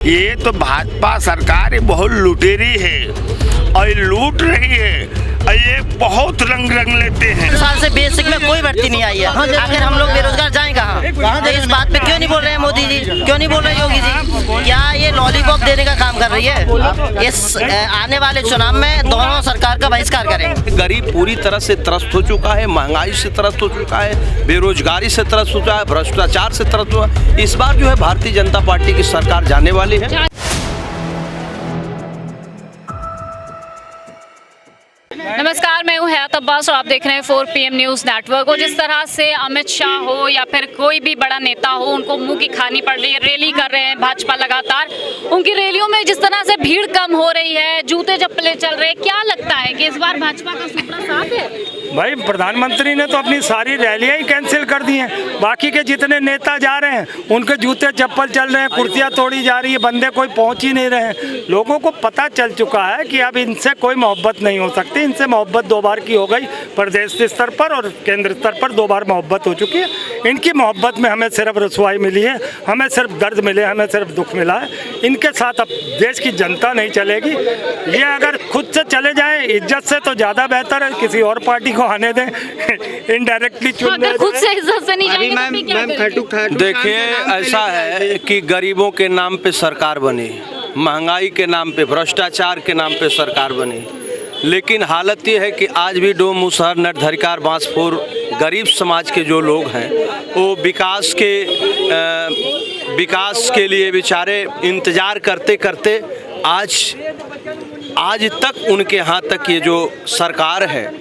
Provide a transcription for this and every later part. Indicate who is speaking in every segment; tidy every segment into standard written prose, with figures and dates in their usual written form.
Speaker 1: ये तो भाजपा सरकार बहुत लुटेरी है और ये लूट रही है और ये बहुत रंग लेते हैं।
Speaker 2: साल से बेसिक में कोई भर्ती नहीं आई है। आखिर हम लोग बेरोजगार जाएं कहाँ? इस बात पे क्यों नहीं बोल रहे हैं मोदी जी, क्यों नहीं बोल रहे योगी जी? क्या ये लॉलीपॉप देने का काम कर रही है? इस आने वाले चुनाव में दोनों सरकार का बहिष्कार करें।
Speaker 3: गरीब पूरी तरह से त्रस्त हो चुका है, महंगाई से त्रस्त हो चुका है, बेरोजगारी से त्रस्त हो चुका है, भ्रष्टाचार से त्रस्त हुआ। इस बार जो है भारतीय जनता पार्टी की सरकार जाने वाली है।
Speaker 4: नमस्कार, मैं हूं हयात अब्बास और आप देख रहे हैं 4 PM न्यूज़ नेटवर्क। और जिस तरह से अमित शाह हो या फिर कोई भी बड़ा नेता हो, उनको मुंह की खानी पड़ रही है। रैली कर रहे हैं भाजपा लगातार, उनकी रैलियों में जिस तरह से भीड़ कम हो रही है, जूते चप्पलें चल रहे हैं, क्या लगता है कि इस बार भाजपा का सुपना साफ है?
Speaker 5: भाई, प्रधानमंत्री ने तो अपनी सारी रैलियां ही कैंसिल कर दी हैं। बाकी के जितने नेता जा रहे हैं उनके जूते चप्पल चल रहे हैं, कुर्सियां तोड़ी जा रही है, बंदे कोई पहुंच ही नहीं रहे हैं। लोगों को पता चल चुका है कि अब इनसे कोई मोहब्बत नहीं हो सकती। इनसे मोहब्बत 2 बार की हो गई, प्रदेश स्तर पर और केंद्र स्तर पर 2 बार मोहब्बत हो चुकी है। इनकी मोहब्बत में हमें सिर्फ रसवाई मिली है, हमें सिर्फ दर्द मिले, हमें सिर्फ दुख मिला है। इनके साथ अब देश की जनता नहीं चलेगी। ये अगर खुद से चले जाएं इज्जत से तो ज़्यादा बेहतर है, किसी और पार्टी को आने दें। इनडायरेक्टली चुनने
Speaker 4: खुद से इज्जत से नहीं जाएंगे।
Speaker 3: देखिए, ऐसा है कि गरीबों के नाम पे सरकार बनी, महंगाई के नाम पे, भ्रष्टाचार के नाम पे सरकार बनी, लेकिन हालत ये है कि आज भी डोम मुसहर नटधरिकार बांसपुर गरीब समाज के जो लोग हैं वो विकास के लिए बेचारे इंतज़ार करते करते आज तक उनके यहाँ तक ये जो सरकार है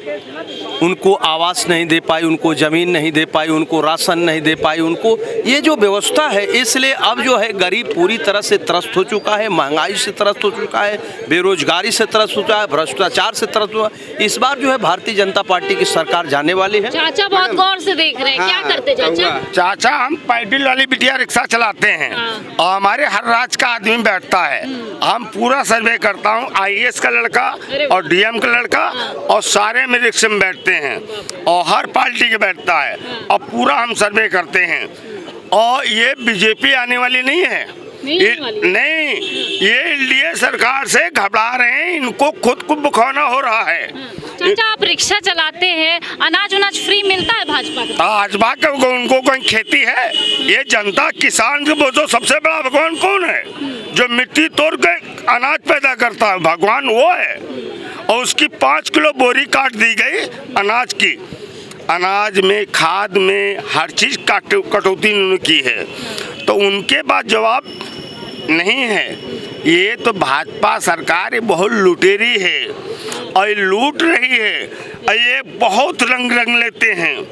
Speaker 3: उनको आवास नहीं दे पाई, उनको ज़मीन नहीं दे पाई, उनको राशन नहीं दे पाई, उनको ये जो व्यवस्था है। इसलिए अब जो है गरीब पूरी तरह से त्रस्त हो चुका है, महंगाई से त्रस्त हो चुका है, बेरोजगारी से त्रस्त हो चुका है, भ्रष्टाचार से त्रस्त हुआ। इस बार जो है भारतीय जनता पार्टी की सरकार जाने वाली है।
Speaker 4: चाचा बहुत गौर से देख रहे हैं, क्या करते चाचा?
Speaker 1: चाचा, हम पैडल वाली बिटिया रिक्शा चलाते हैं और हमारे हर राज्य का आदमी बैठता है। हम पूरा सर्वे करता हूँ, IAS का लड़का और DM का लड़का और सारे में रिक्शे में बैठते हैं और हर पार्टी के बैठता है और पूरा हम सर्वे करते हैं। और ये बीजेपी आने वाली नहीं है, नहीं, ये एनडीए सरकार से घबरा रहे हैं, इनको खुद को बुखाना हो रहा है।
Speaker 4: चाचा, आप रिक्शा चलाते हैं, अनाज फ्री मिलता है भाजपा
Speaker 1: का उनको कोई खेती है? ये जनता किसान जो बोलो सबसे बड़ा भगवान कौन है? जो मिट्टी तोड़ के अनाज पैदा करता है, भगवान वो है। और उसकी 5 किलो बोरी काट दी गई अनाज की। अनाज में, खाद में, हर चीज़ कटौती उन्होंने की है, तो उनके पास जवाब नहीं है। ये तो भाजपा सरकार बहुत लुटेरी है और ये लूट रही है और ये बहुत रंग लेते हैं।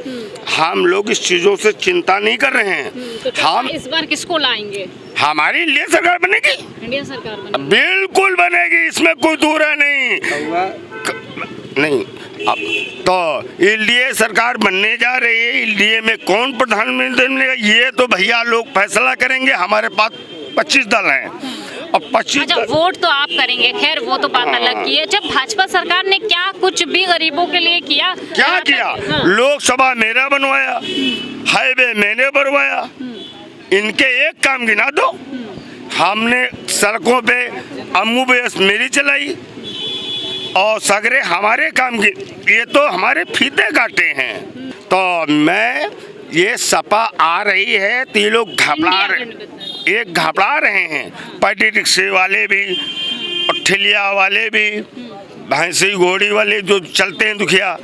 Speaker 1: हम लोग इस चीज़ों से चिंता नहीं कर रहे हैं।
Speaker 4: तो हम इस बार किसको लाएंगे?
Speaker 1: हमारी इंडिया सरकार बनेगी,
Speaker 4: इंडिया सरकार बनेगी,
Speaker 1: बिल्कुल बनेगी, इसमें कोई दूर है नहीं। अब तो एनडीए सरकार बनने जा रही है। एनडीए में कौन प्रधानमंत्री बनेगा ये तो भैया लोग फैसला करेंगे। हमारे पास 25 दल हैं और 25
Speaker 4: अच्छा, वोट तो आप करेंगे, खैर वो तो बात अलग की है। जब भाजपा सरकार ने क्या कुछ भी गरीबों के लिए किया?
Speaker 1: क्या किया? लोकसभा मेरा बनवाया, हाईवे मैंने बनवाया, इनके एक काम गिना दो। हमने सड़कों पे एम्बुलेंस मेरी चलाई और सगरे हमारे काम की, ये तो हमारे फीते काटे हैं। तो मैं ये सपा आ रही है तो ये लोग घबरा रहे हैं। पैडी रिक्शे वाले भी और ठेलिया वाले भी, भैंसी घोड़ी वाले जो चलते हैं दुखिया,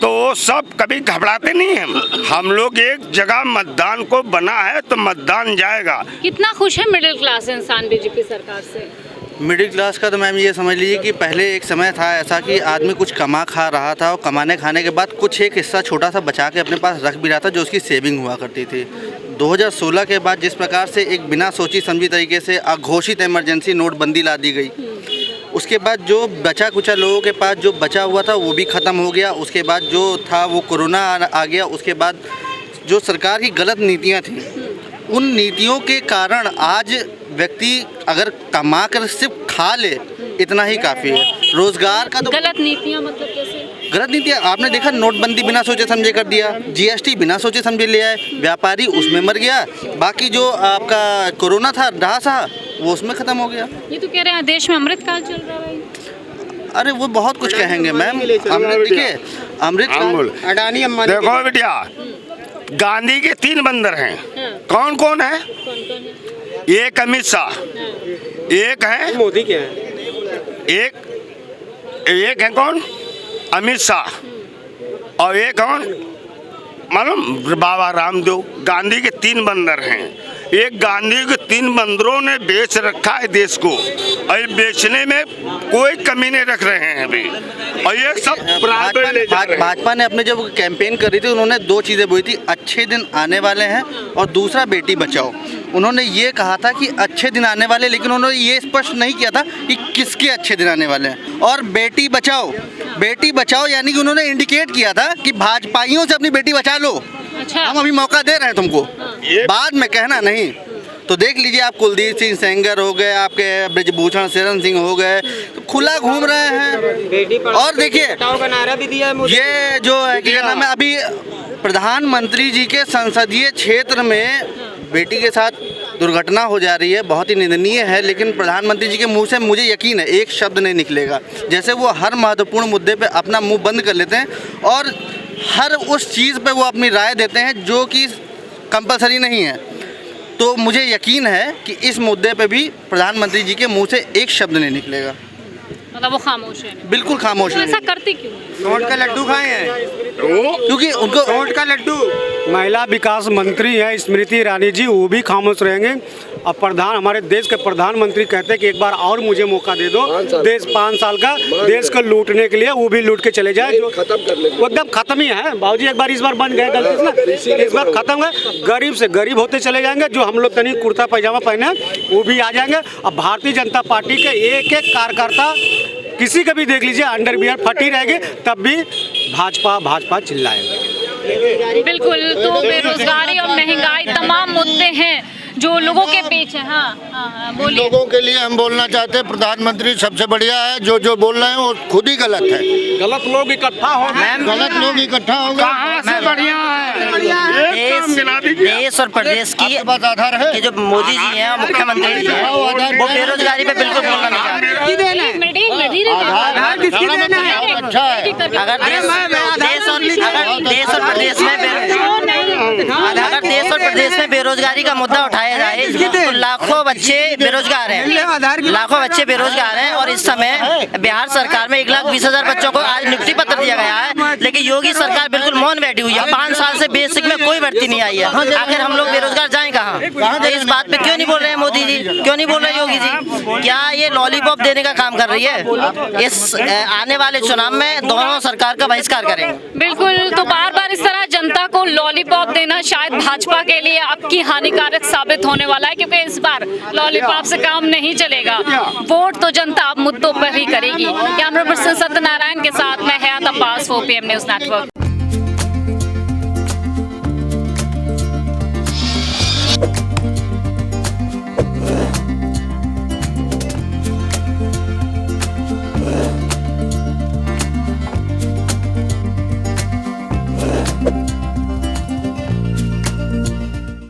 Speaker 1: तो वो सब कभी घबराते नहीं हैं। हम लोग एक जगह मतदान को बना है तो मतदान जाएगा।
Speaker 4: कितना खुश है मिडिल क्लास इंसान बीजेपी सरकार से?
Speaker 6: मिडिल क्लास का तो मैम ये समझ लीजिए कि पहले एक समय था ऐसा कि आदमी कुछ कमा खा रहा था और खाने के बाद कुछ एक हिस्सा छोटा सा बचा के अपने पास रख भी रहा था, जो उसकी सेविंग हुआ करती थी। 2016 के बाद जिस प्रकार से एक बिना सोची समझी तरीके से अघोषित इमरजेंसी नोटबंदी ला दी गई, उसके बाद जो बचा कुचा लोगों के पास जो बचा हुआ था वो भी ख़त्म हो गया। उसके बाद जो था वो कोरोना आ गया। उसके बाद जो सरकार की गलत नीतियाँ थी, उन नीतियों के कारण आज व्यक्ति अगर कमा कर सिर्फ खा ले इतना ही काफ़ी है। रोजगार का तो
Speaker 4: गलत नीतियाँ मतलब कैसे?
Speaker 6: गलत नीतियाँ आपने देखा, नोटबंदी बिना सोचे समझे कर दिया, GST बिना सोचे समझे ले आए, व्यापारी उसमें मर गया, बाकी जो आपका कोरोना था रहा सा वो उसमें ख़त्म हो गया।
Speaker 4: ये तो कह रहे हैं देश में अमृतकाल चल रहा है।
Speaker 6: अरे वो बहुत कुछ कहेंगे मैम, देखिए अमृतकाल
Speaker 7: अडानी अंबानी
Speaker 1: देखो बिटिया, गांधी के 3 बंदर हैं। कौन कौन है? एक अमित शाह, एक है
Speaker 7: मोदी क्या है?
Speaker 1: एक है कौन? अमित शाह, और एक कौन मालूम? बाबा रामदेव। गांधी के 3 बंदर हैं। एक गांधी के 3 बंदरों ने बेच रखा है देश को, और ये बेचने में कोई कमी नहीं रख रहे हैं अभी, और ये सब प्राइवेट ले जा रहे हैं।
Speaker 6: भाजपा ने अपने जब कैंपेन करी थी उन्होंने 2 चीज़ें बोली थी, अच्छे दिन आने वाले हैं और दूसरा बेटी बचाओ। उन्होंने ये कहा था कि अच्छे दिन आने वाले, लेकिन उन्होंने ये स्पष्ट नहीं किया था कि किसके अच्छे दिन आने वाले हैं। और बेटी बचाओ यानी कि उन्होंने इंडिकेट किया था कि भाजपाइयों से अपनी बेटी बचा लो,
Speaker 4: अच्छा,
Speaker 6: हम अभी मौका दे रहे हैं तुमको, बाद में कहना नहीं। तो देख लीजिए आप, कुलदीप सिंह सेंगर हो गए, आपके ब्रिजभूषण शरण सिंह हो गए, तो खुला घूम रहे हैं। और देखिए
Speaker 7: का नारा भी दिया है
Speaker 6: ये जो है क्या नाम है, अभी प्रधानमंत्री जी के संसदीय क्षेत्र में बेटी के साथ दुर्घटना हो जा रही है, बहुत ही निंदनीय है, लेकिन प्रधानमंत्री जी के मुंह से मुझे यकीन है एक शब्द नहीं निकलेगा। जैसे वो हर महत्वपूर्ण मुद्दे पे अपना मुंह बंद कर लेते हैं और हर उस चीज़ पे वो अपनी राय देते हैं जो कि कंपलसरी नहीं है। तो मुझे यकीन है कि इस मुद्दे पे भी प्रधानमंत्री जी के मुंह से एक शब्द नहीं निकलेगा,
Speaker 4: मतलब वो खामोश है।
Speaker 6: बिल्कुल खामोश
Speaker 4: तो
Speaker 6: नहीं।
Speaker 4: ऐसा करते क्यों?
Speaker 7: नोट का लड्डू खाए हैं,
Speaker 6: क्योंकि उनको
Speaker 7: नोट का लड्डू।
Speaker 5: महिला विकास मंत्री है स्मृति ईरानी जी, वो भी खामोश रहेंगे। और हमारे देश के प्रधानमंत्री कहते हैं कि एक बार और मुझे मौका दे दो, देश 5 साल का देश को लूटने के लिए, वो भी लूट के चले जाए, जो वो एकदम खत्म ही है। बाबूजी एक बार इस बार बन गए गलती से ना, इस बार खत्म है, गरीब से गरीब होते चले जाएंगे। जो हम लोग तनी कुर्ता पैजामा पहने वो भी आ जाएंगे। अब भारतीय जनता पार्टी के एक कार्यकर्ता किसी का भी देख लीजिए अंडरवियर फटी रहेगी, तब भी भाजपा चिल्लाएगा।
Speaker 4: बिल्कुल, तो बेरोजगारी और महंगाई तमाम मुद्दे हैं जो लोगों के बीच है। हाँ, बोलिए।
Speaker 8: लोगों के लिए हम बोलना चाहते हैं, प्रधानमंत्री सबसे बढ़िया है। जो बोल रहे हैं वो खुद ही गलत है।
Speaker 5: गलत लोग इकट्ठा हो गए,
Speaker 8: गलत लोग इकट्ठा हो गए।
Speaker 1: कहाँ से बढ़िया है? एक काम गिना दीजिए।
Speaker 2: देश और प्रदेश की
Speaker 8: आपके पास आधार है?
Speaker 2: कि जो मोदी जी हैं, मुख्यमंत्री जी हैं, वो बेरोजगारी पे बिल्कुल बोलना नहीं चाहते।
Speaker 8: आधार किसकी देना है? अच्छा है।
Speaker 2: अगर देश और प्रदेश में बेरोजगारी का मुद्दा उठाया जाए तो लाखों बच्चे बेरोजगार हैं, लाखों बच्चे बेरोजगार हैं। और इस समय बिहार सरकार में 1,20,000 बच्चों को आज नियुक्ति पत्र दिया गया है, लेकिन योगी सरकार बिल्कुल मौन बैठी हुई है। 5 साल से बेसिक में कोई भर्ती नहीं आई है। आखिर हम लोग बेरोजगार जाएं कहाँ? तो इस बात पे क्यों नहीं बोल रहे हैं मोदी जी, क्यों नहीं बोल रहे योगी जी? क्या ये लॉलीपॉप देने का काम कर रही है? इस आने वाले चुनाव में दोनों सरकार का बहिष्कार करेंगे।
Speaker 4: बिल्कुल, तो बार बार इस तरह जनता को लॉलीपॉप देना शायद भाजपा के लिए आपकी हानिकारक साबित होने वाला है, क्योंकि इस बार लॉलीपॉप से काम नहीं चलेगा। वोट तो जनता मुद्दों पर ही करेगी। कैमरा पर्सन सत्यनारायण के साथ मैं हयात अब्बास, 4PM न्यूज़ नेटवर्क।